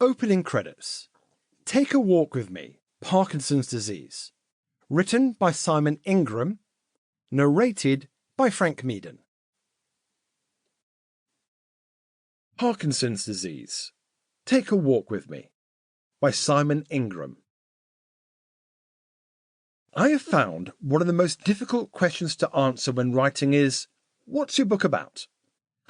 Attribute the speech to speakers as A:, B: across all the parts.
A: Opening credits. Take a Walk with Me, Parkinson's Disease. Written by Simon Ingram. Narrated by Frank Meaden. Parkinson's Disease. Take a Walk with Me by Simon Ingram. I have found one of the most difficult questions to answer when writing is, what's your book about?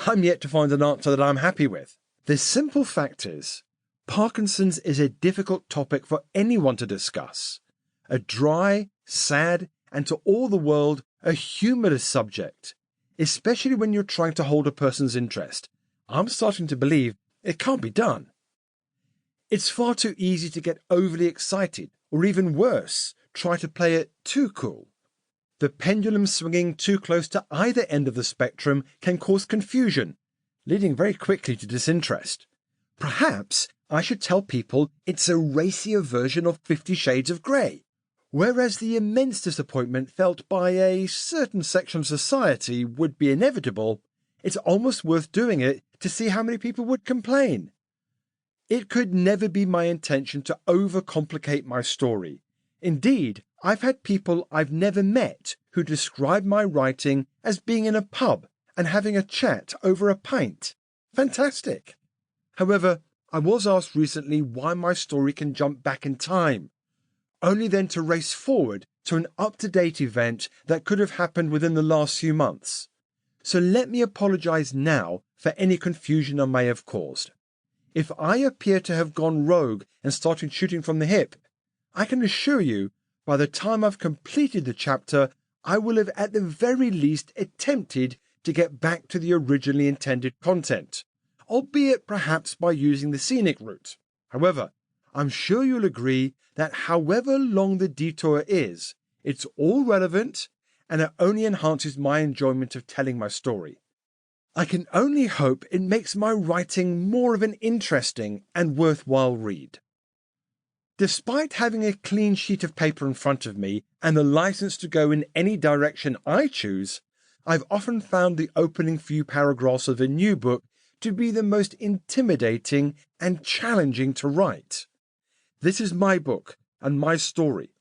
A: I'm yet to find an answer that I'm happy with. The simple fact is, Parkinson's is a difficult topic for anyone to discuss. A dry, sad, and to all the world, a humorous subject, especially when you're trying to hold a person's interest. I'm starting to believe it can't be done. It's far too easy to get overly excited, or even worse, try to play it too cool. The pendulum swinging too close to either end of the spectrum can cause confusion, leading very quickly to disinterest. Perhaps I should tell people it's a racier version of 50 Shades of Grey, whereas the immense disappointment felt by a certain section of society would be inevitable. It's almost worth doing it to see how many people would complain. It could never be my intention to overcomplicate my story. Indeed, I've had people I've never met who describe my writing as being in a pub and having a chat over a pint. Fantastic! However, I was asked recently why my story can jump back in time, only then to race forward to an up-to-date event that could have happened within the last few months. So let me apologize now for any confusion I may have caused. If I appear to have gone rogue and started shooting from the hip, I can assure you, by the time I've completed the chapter, I will have at the very least attempted to get back to the originally intended content, albeit perhaps by using the scenic route. However, I'm sure you'll agree that however long the detour is, it's all relevant and it only enhances my enjoyment of telling my story. I can only hope it makes my writing more of an interesting and worthwhile read. Despite having a clean sheet of paper in front of me and the license to go in any direction I choose, I've often found the opening few paragraphs of a new book to be the most intimidating and challenging to write. This is my book and my story,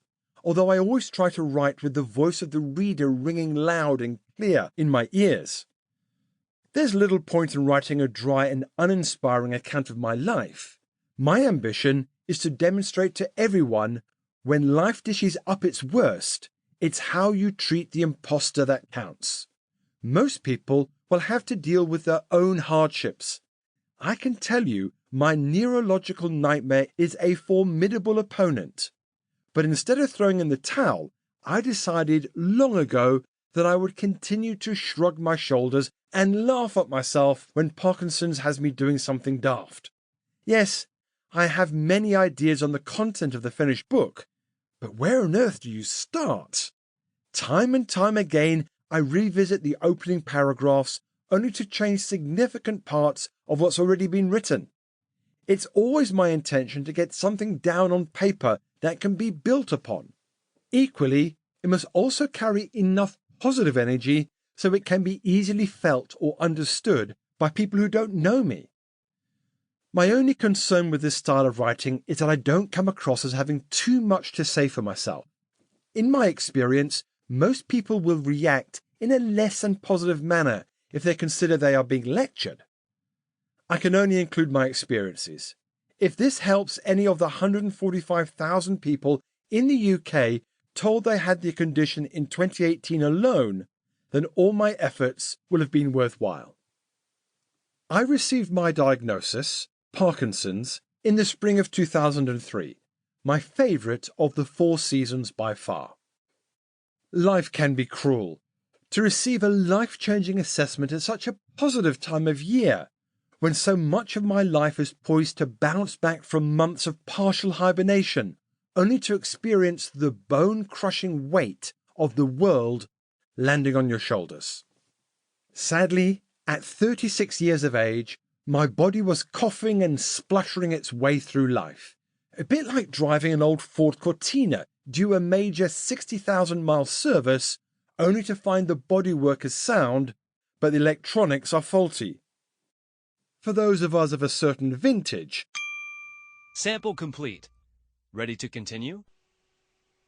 A: although I always try to write with the voice of the reader ringing loud and clear in my ears. There's little point in writing a dry and uninspiring account of my life. My ambition is to demonstrate to everyone, when life dishes up its worst, it's how you treat the imposter that counts. Most people will have to deal with their own hardships. I can tell you my neurological nightmare is a formidable opponent. But instead of throwing in the towel, I decided long ago that I would continue to shrug my shoulders and laugh at myself when Parkinson's has me doing something daft. Yes, I have many ideas on the content of the finished book, but where on earth do you start? Time and time again, I revisit the opening paragraphs only to change significant parts of what's already been written. It's always my intention to get something down on paper that can be built upon. Equally, it must also carry enough positive energy so it can be easily felt or understood by people who don't know me. My only concern with this style of writing is that I don't come across as having too much to say for myself. In my experience, most people will react in a less than positive manner if they consider they are being lectured. I can only include my experiences. If this helps any of the 145,000 people in the UK told they had the condition in 2018 alone, then all my efforts will have been worthwhile. I received my diagnosis, Parkinson's, in the spring of 2003, my favourite of the 4 seasons by far. Life can be cruel. To receive a life-changing assessment at such a positive time of year, when so much of my life is poised to bounce back from months of partial hibernation, only to experience the bone-crushing weight of the world landing on your shoulders. Sadly, at 36 years of age, my body was coughing and spluttering its way through life, a bit like driving an old Ford Cortina due a major 60,000-mile service, only to find the bodywork is sound, but the electronics are faulty. For those of us of a certain vintage,
B: Sample complete. Ready to continue?